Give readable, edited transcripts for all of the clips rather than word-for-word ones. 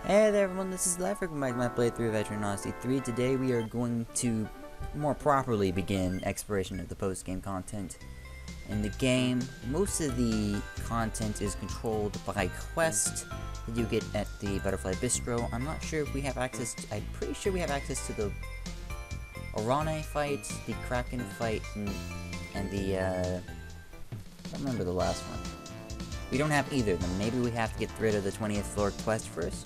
Hey there everyone, this is Life. Welcome back to my playthrough of Etrian Odyssey 3. Today we are going to more properly begin exploration of the post-game content. In the game, most of the content is controlled by quest that you get at the Butterfly Bistro. I'm not sure if we have access to, I'm pretty sure we have access to the Araneae fight, the Kraken fight, and the, I don't remember the last one. We don't have either of them. Maybe we have to get rid of the 20th floor quest first.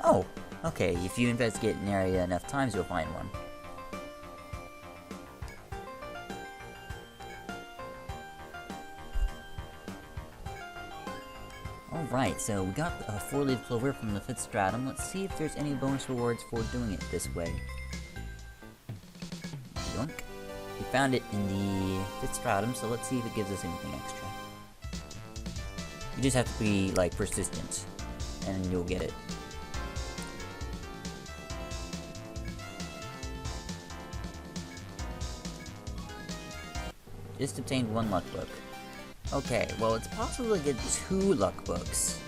Oh, okay, if you investigate an area enough times, you'll find one. Alright, so we got a 4-leaf clover from the 5th stratum. Let's see if there's any bonus rewards for doing it this way. Yoink. We found it in the 5th stratum, so let's see if it gives us anything extra. You just have to be, like, persistent, and you'll get it. Just obtained 1 luck book. Okay, well it's possible to get 2 luck books.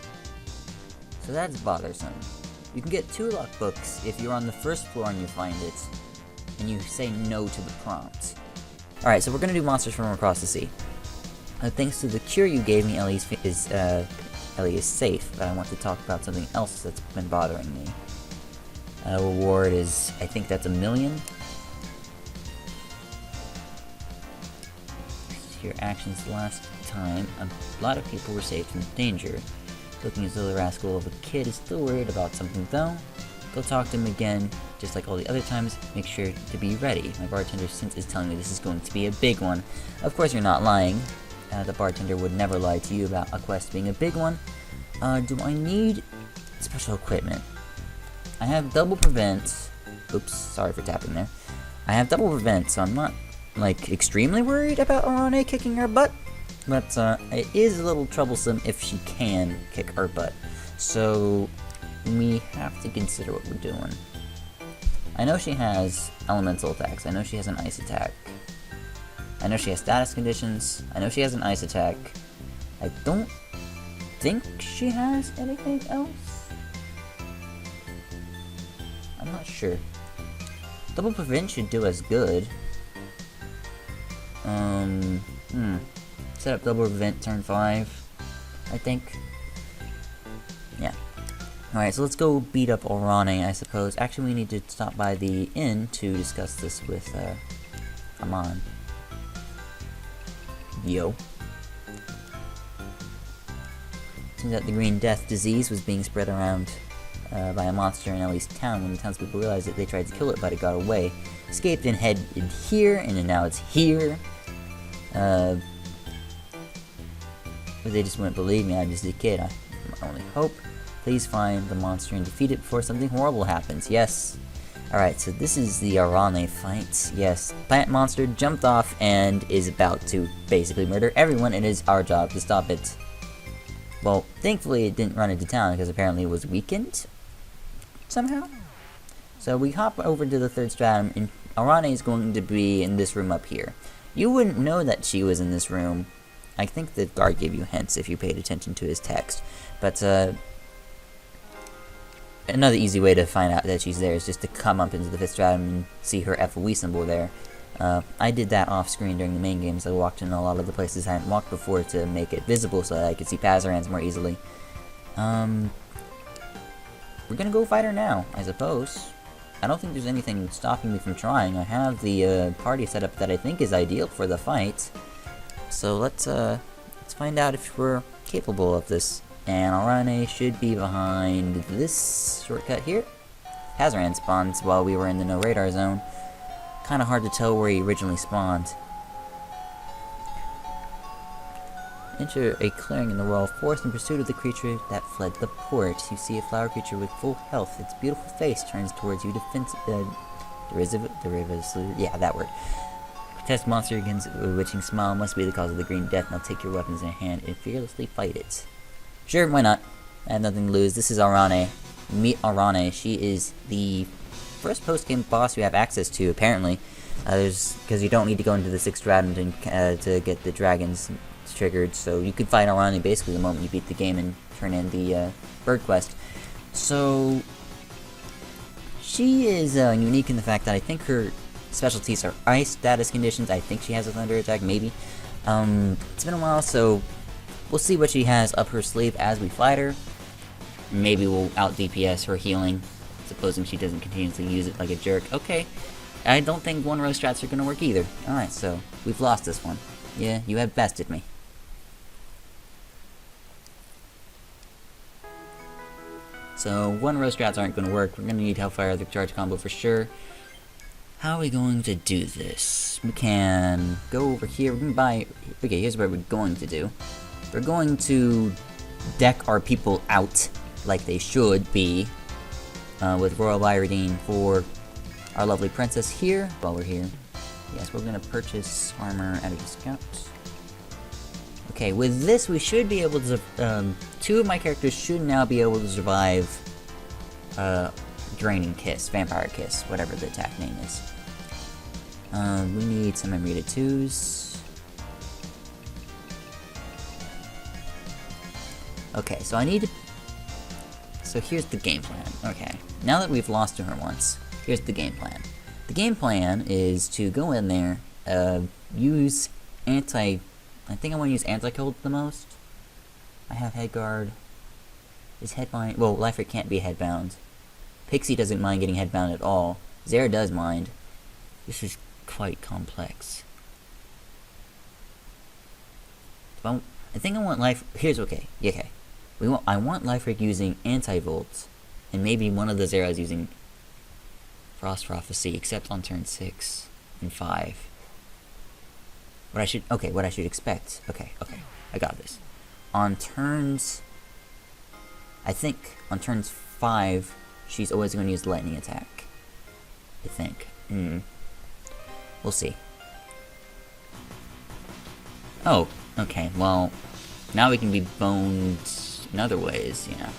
So that's bothersome. You can get 2 luck books if you're on the 1st floor and you find it, and you say no to the prompt. Alright, so we're gonna do monsters from across the sea. Thanks to the cure you gave me, Ellie is safe, but I want to talk about something else that's been bothering me. Reward is, I think that's 1 million. Your actions last time, a lot of people were saved from danger. Looking as though the rascal of a kid is still worried about something though. Go talk to him again, just like all the other times. Make sure to be ready. My bartender since is telling me this is going to be a big one. Of course you're not lying. The bartender would never lie to you about a quest being a big one. Do I need special equipment? I have double prevent. Oops, sorry for tapping there. I have double prevent, so I'm not like extremely worried about Araneae kicking our butt, but it is a little troublesome if she can kick our butt, so we have to consider what we're doing. I know she has elemental attacks, I know she has an ice attack, I know she has status conditions, I know she has an ice attack. I don't think she has anything else. I'm not sure. Double prevent should do us good. Set up double prevent turn 5, I think. Yeah. Alright, so let's go beat up Araneae, I suppose. Actually, we need to stop by the inn to discuss this with, Amon. Yo. Turns out the Green Death disease was being spread around by a monster in Ellie's town. When the townspeople realized it, they tried to kill it, but it got away. Escaped and headed here, and then now it's here. But they just wouldn't believe me, I'm just a kid. My only hope. Please find the monster and defeat it before something horrible happens. Yes. Alright, so this is the Araneae fight. Yes, plant monster jumped off and is about to basically murder everyone. It is our job to stop it. Well, thankfully it didn't run into town because apparently it was weakened somehow. So we hop over to the 3rd stratum, and Araneae is going to be in this room up here. You wouldn't know that she was in this room. I think the guard gave you hints if you paid attention to his text. But, another easy way to find out that she's there is just to come up into the 5th stratum and see her FOE symbol there. I did that off screen during the main games. I walked in a lot of the places I hadn't walked before to make it visible so that I could see Pazarans more easily. We're gonna go fight her now, I suppose. I don't think there's anything stopping me from trying. I have the party set up that I think is ideal for the fight. So let's find out if we're capable of this. And Araneae should be behind this shortcut here. Hazaran spawns while we were in the no radar zone. Kinda hard to tell where he originally spawned. Enter a clearing in the royal forest in pursuit of the creature that fled the port. You see a flower creature with full health. Its beautiful face turns towards you yeah, that word. Protest monster against a witching smile must be the cause of the green death. Now take your weapons in hand and fearlessly fight it. Sure, why not? I have nothing to lose. This is Araneae. Meet Araneae. She is the first post-game boss we have access to, apparently. Because you don't need to go into the 6th round to get the dragons triggered, so you could fight Araneae basically the moment you beat the game and turn in the bird quest. So she is unique in the fact that I think her specialties are ice status conditions. I think she has a thunder attack, maybe. It's been a while, so we'll see what she has up her sleeve as we fight her. Maybe we'll out DPS her healing, supposing she doesn't continuously use it like a jerk. Okay, I don't think 1-row strats are going to work either. Alright, so we've lost this one. Yeah, you have bested me. So 1-row strats aren't going to work. We're going to need Hellfire the charge combo for sure. How are we going to do this? We can go over here. We can buy... Okay, here's what we're going to do. We're going to deck our people out like they should be. With Royal Iridine for our lovely princess here. While we're here. Yes, we're going to purchase armor at a discount. Okay, with this we should be able to... 2 of my characters should now be able to survive... Draining Kiss, Vampire Kiss, whatever the attack name is. We need some Amrita 2s. Okay, so I need to... So here's the game plan. Okay, now that we've lost to her once, here's the game plan. The game plan is to go in there, use anti... I think I want to use anti-cold the most. I have head guard. Is headbind... Well, Lifer can't be headbound. Pixie doesn't mind getting headbound at all. Zera does mind. This is quite complex. I think I want Life... Here's okay. Okay. I want Lifer using anti-volt. And maybe one of the Zeras using Frost Prophecy, except on turn 6 and 5. What I should expect. Okay. I got this. On turns... I think on turns 5, she's always going to use lightning attack. I think. We'll see. Oh, okay, well, now we can be boned in other ways, you know.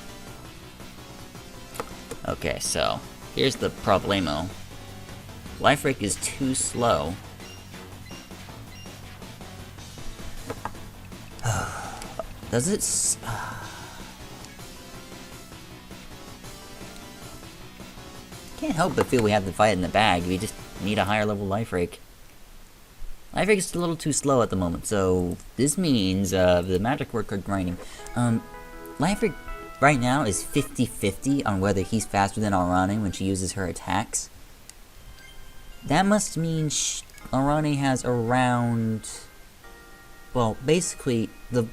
Okay, so, here's the problemo. Life Rake is too slow. Does it... Can't help but feel we have the fight in the bag. We just need a higher level Life Rake. Life Rake is a little too slow at the moment, so this means the magic word card grinding. Life Rake right now is 50-50 on whether he's faster than Araneae when she uses her attacks. That must mean Araneae has around... Well, basically, the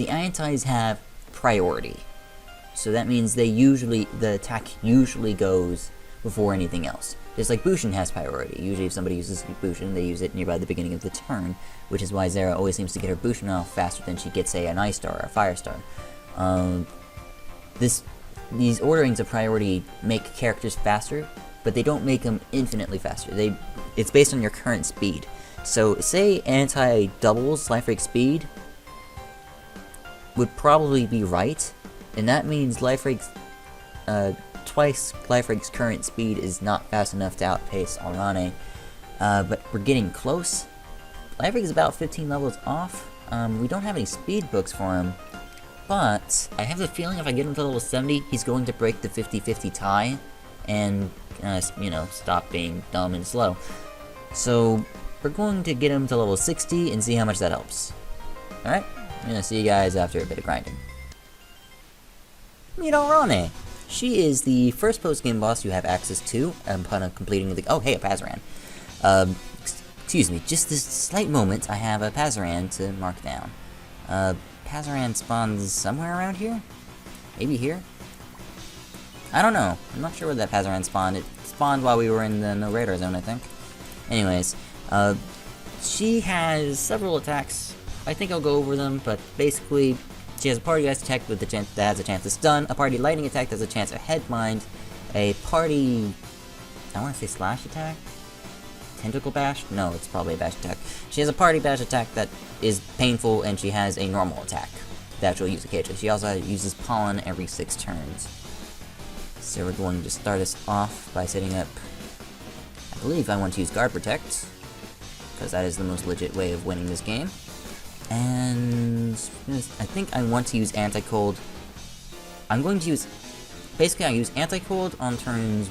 antis have priority. So that means the attack usually goes before anything else. Just like Bushin has priority. Usually if somebody uses Bushin, they use it nearby the beginning of the turn, which is why Zera always seems to get her Bushin off faster than she gets, say, an Ice Star or a Fire Star. These orderings of priority make characters faster, but they don't make them infinitely faster. It's based on your current speed. So, say anti-doubles Life Rake speed would probably be right, and that means Life Rake's, twice Life Rake's current speed is not fast enough to outpace Araneae, but we're getting close. Life Rake is about 15 levels off. We don't have any speed books for him, but I have the feeling if I get him to level 70, he's going to break the 50-50 tie, and, you know, stop being dumb and slow. So, we're going to get him to level 60 and see how much that helps. Alright, I'm gonna see you guys after a bit of grinding. Meet Araneae. She is the first post-game boss you have access to upon completing the... Oh, hey, a Pazaran. Excuse me, just this slight moment, I have a Pazaran to mark down. Pazaran spawns somewhere around here? Maybe here? I don't know. I'm not sure where that Pazaran spawned. It spawned while we were in the no radar zone, I think. Anyways, she has several attacks. I think I'll go over them, but basically, she has a party ice attack with that has a chance to stun, a party lightning attack that has a chance to headbind, a party, I want to say slash attack? Tentacle bash? No, it's probably a bash attack. She has a party bash attack that is painful, and she has a normal attack that she'll use occasionally. She also uses pollen every 6 turns. So we're going to start us off by setting up I believe I want to use Guard Protect, because that is the most legit way of winning this game. And I think I want to use Anti-Cold. I'm going to use... Basically, I use Anti-Cold on turns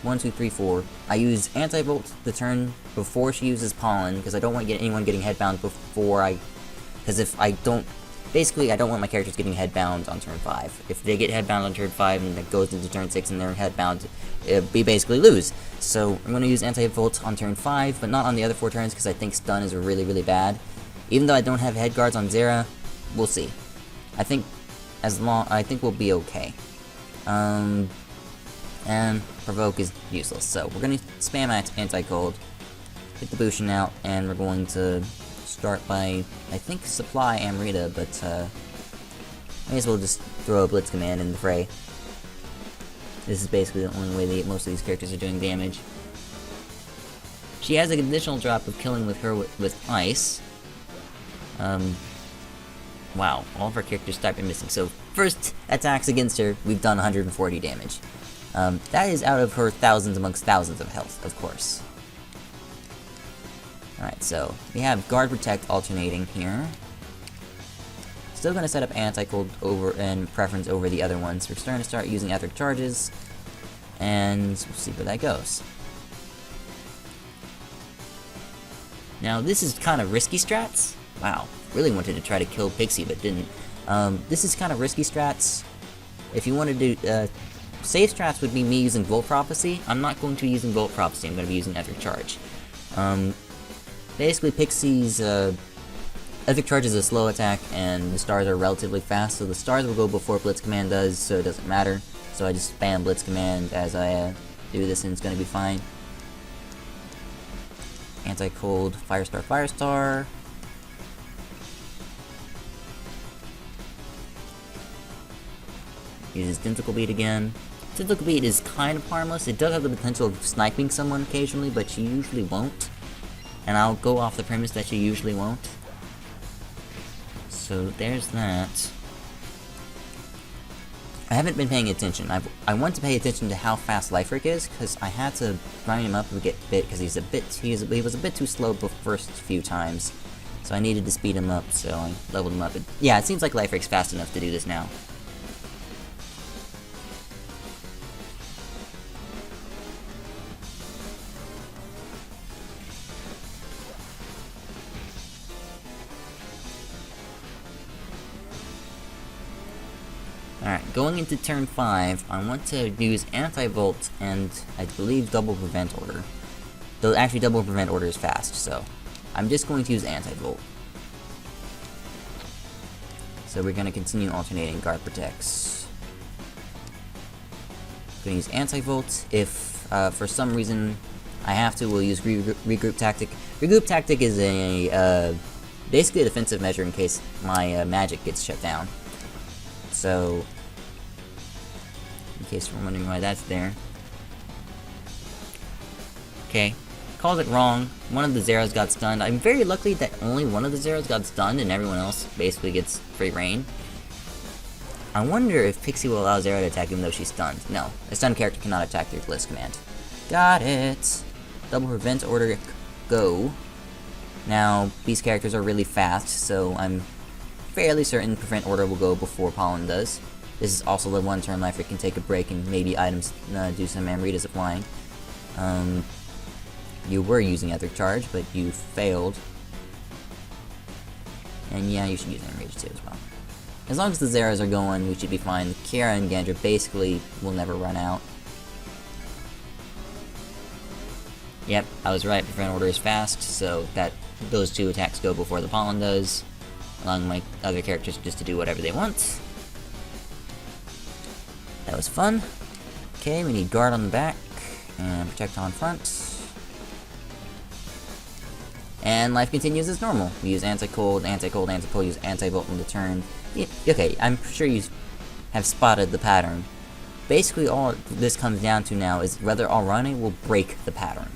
1, 2, 3, 4. I use Anti-Volt the turn before she uses Pollen, because I don't want anyone getting headbound before I... Because if I don't... Basically, I don't want my characters getting headbound on turn 5. If they get headbound on turn 5 and it goes into turn 6 and they're headbound, we basically lose. So I'm going to use Anti-Volt on turn 5, but not on the other 4 turns, because I think Stun is really, really bad. Even though I don't have head guards on Zera, we'll see. I think we'll be okay. And Provoke is useless, so we're gonna spam Anti-Cold, get the Bushin out, and we're going to start by, I think, supply Amrita, but may as well just throw a Blitz Command in the fray. This is basically the only way that most of these characters are doing damage. She has an additional drop of killing with her with Ice. Wow, all of our characters start by missing. So, first attacks against her, we've done 140 damage. That is out of her thousands amongst thousands of health, of course. Alright, so we have Guard Protect alternating here. Still gonna set up Anti-Cold over and preference over the other ones. We're starting to start using Epic Charges, and we'll see where that goes. Now, this is kind of risky strats. Wow, really wanted to try to kill Pixie, but didn't. This is kind of risky strats. If you want to do, safe strats would be me using Volt Prophecy. I'm not going to be using Volt Prophecy, I'm going to be using Epic Charge. Basically, Pixie's, Epic Charge is a slow attack, and the stars are relatively fast, so the stars will go before Blitz Command does, so it doesn't matter. So I just spam Blitz Command as I, do this, and it's going to be fine. Anti-Cold, Firestar, Firestar. Uses Tentacle Beat again. Tentacle Beat is kind of harmless. It does have the potential of sniping someone occasionally, but she usually won't. And I'll go off the premise that she usually won't. So there's that. I haven't been paying attention. I want to pay attention to how fast Liferik is, because I had to grind him up a bit, because he was a bit too slow the first few times. So I needed to speed him up, so I leveled him up. Yeah, it seems like Liferik's fast enough to do this now. Alright, going into turn 5, I want to use Anti-Volt and, I believe, Double Prevent Order. Though, actually, Double Prevent Order is fast, so I'm just going to use Anti-Volt. So we're going to continue alternating Guard Protects. I'm going to use Anti-Volt. If, for some reason, I have to, we'll use Regroup Tactic. Regroup Tactic is a, basically a defensive measure in case my magic gets shut down. So, in case you're wondering why that's there. Okay, called it wrong. One of the Zeros got stunned. I'm very lucky that only one of the Zeros got stunned and everyone else basically gets free reign. I wonder if Pixie will allow Zero to attack even though she's stunned. No, a stunned character cannot attack through Blitz Command. Got it! Double Prevent Order, go. Now, these characters are really fast, so I'm fairly certain Prevent Order will go before Pollen does. This is also the one turn Liferik can take a break and maybe items do some Amrita's applying. You were using Epic Charge, but you failed. And yeah, you should use Amrita too as well. As long as the Zeros are going, we should be fine. Kiara and Gandra basically will never run out. Yep, I was right, Prevent Order is fast, so those two attacks go before the Pollen does, allowing my other characters just to do whatever they want. That was fun. Okay, we need Guard on the back, and Protect on front. And life continues as normal. We use Anti-Cold, Anti-Cold, Anti-Cold, use Anti-Volt in the turn. Yeah, okay, I'm sure you have spotted the pattern. Basically all this comes down to now is whether Araneae will break the pattern.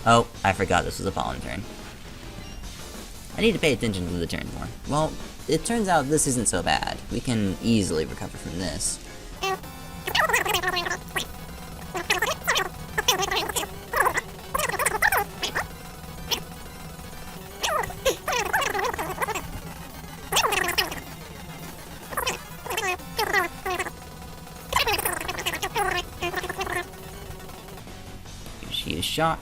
Oh, I forgot this was a pollen turn. I need to pay attention to the turn more. Well, it turns out this isn't so bad. We can easily recover from this. She is shock.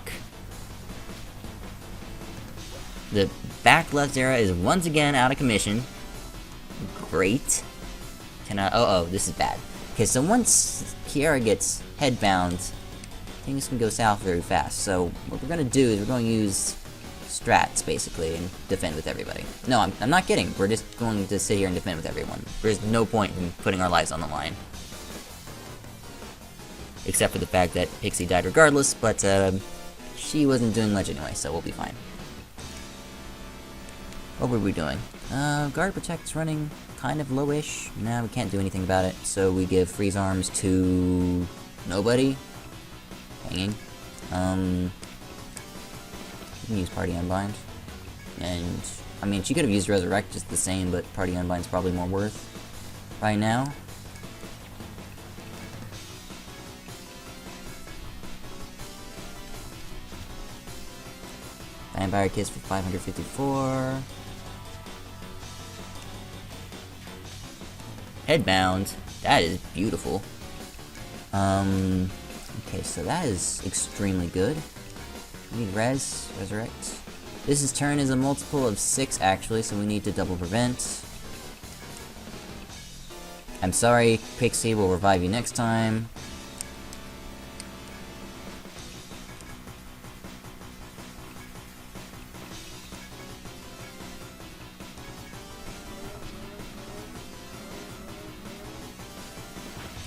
The back left Zera is once again out of commission. Great. Oh, this is bad. Okay, so once Kiara gets headbound, things can go south very fast. So what we're gonna do is we're going to use strats, basically, and defend with everybody. No, I'm not kidding. We're just going to sit here and defend with everyone. There's no point in putting our lives on the line. Except for the fact that Pixie died regardless, but she wasn't doing much anyway, so we'll be fine. What were we doing? Guard Protect's running kind of lowish. Nah, we can't do anything about it, so we give freeze arms to nobody. Hanging. We can use Party Unbind. And, I mean, she could have used Resurrect just the same, but Party Unbind's probably more worth right now. Vampire Kiss for 554. Headbound. That is beautiful. Okay, so that is extremely good. We need Resurrect. This turn is a multiple of 6 actually, so we need to double prevent. I'm sorry, Pixie, will revive you next time.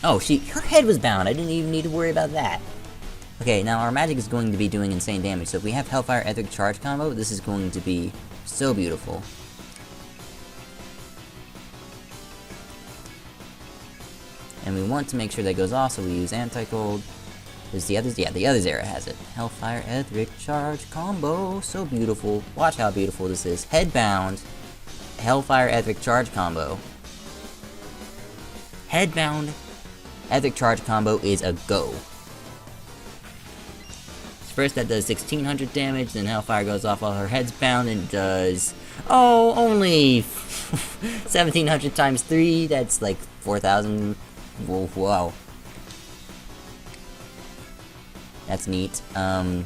Oh, her head was bound. I didn't even need to worry about that. Okay, now our magic is going to be doing insane damage, so if we have Hellfire Etheric Charge combo, this is going to be so beautiful. And we want to make sure that goes off, so we use Anti-Cold. There's the others? Yeah, the other Zera has it. Hellfire Etheric Charge combo. So beautiful. Watch how beautiful this is. Headbound. Hellfire Etheric Charge combo. Headbound. Etheric Charge combo is a go. First that does 1600 damage, then Hellfire goes off while her head's bound and does... Oh, only 1700 times 3, that's like 4000. Whoa, wow. That's neat. Wow.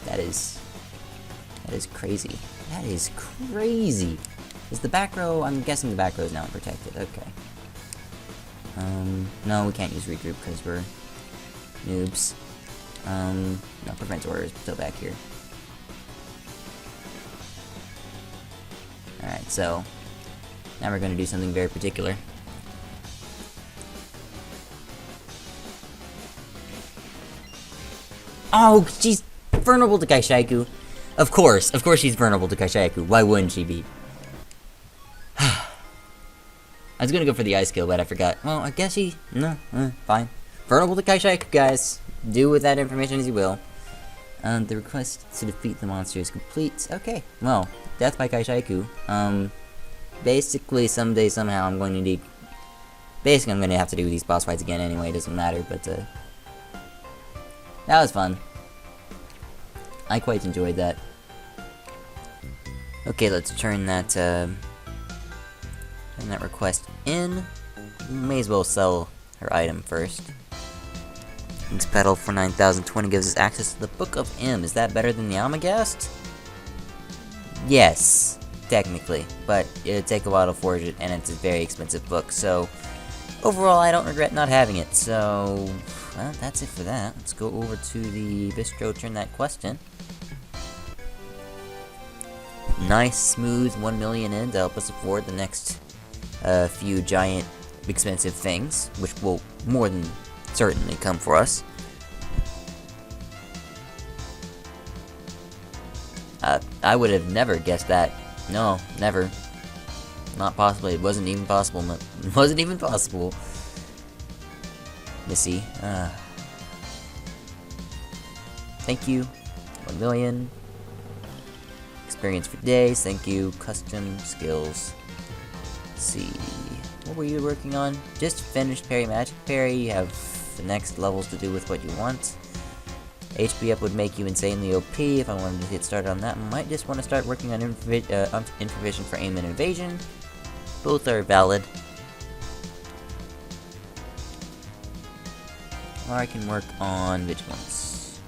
That is crazy. That is crazy. Is the back row... I'm guessing the back row is now unprotected. Okay. No, we can't use regroup because we're noobs. No, prevent order is still back here. Alright, so now we're going to do something very particular. Oh, she's vulnerable to Kaishaku. Of course she's vulnerable to Kaishaku. Why wouldn't she be? I was gonna go for the ice kill, but I forgot. Well, I guess fine. Vulnerable to Kaishaku, guys. Do with that information as you will. The request to defeat the monster is complete. Okay, well, death by Kaishaku. Basically, someday, somehow, I'm going to need... Basically, I'm going to have to do these boss fights again anyway, it doesn't matter, but, that was fun. I quite enjoyed that. Okay, let's turn that request in. May as well sell her item first. King's Petal for 9,020 gives us access to the Book of M. Is that better than the Almagast? Yes, technically, but it'd take a while to forge it, and it's a very expensive book, so overall I don't regret not having it, so well, that's it for that. Let's go over to the bistro, turn that quest in. nice, smooth 1 million in to help us afford the next few giant, expensive things, which will more than certainly come for us. I would have never guessed that. No, never. Not possible. It wasn't even possible. No, it wasn't even possible. Missy. Thank you. 1 million. Experience for days. Thank you. Custom skills. Let's see. What were you working on? Just finished Parry Magic Parry. You have the next levels to do with what you want. HP up would make you insanely OP. If I wanted to get started on that, I might just want to start working on Introvision for aim and evasion. Both are valid. Or I can work on Vigilance.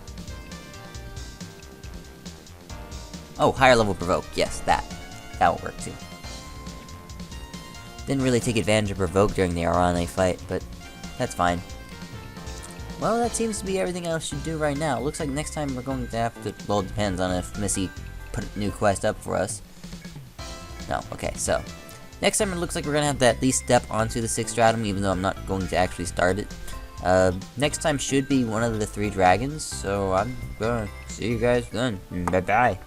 Oh, higher level Provoke. Yes, that will work too. Didn't really take advantage of Provoke during the Araneae fight, but that's fine. Well, that seems to be everything I should do right now. Looks like next time we're going to have to... Well, it depends on if Missy put a new quest up for us. No, okay, so... Next time it looks like we're going to have to at least step onto the 6th stratum, even though I'm not going to actually start it. Next time should be one of the 3 dragons, so I'm gonna see you guys then. Bye-bye.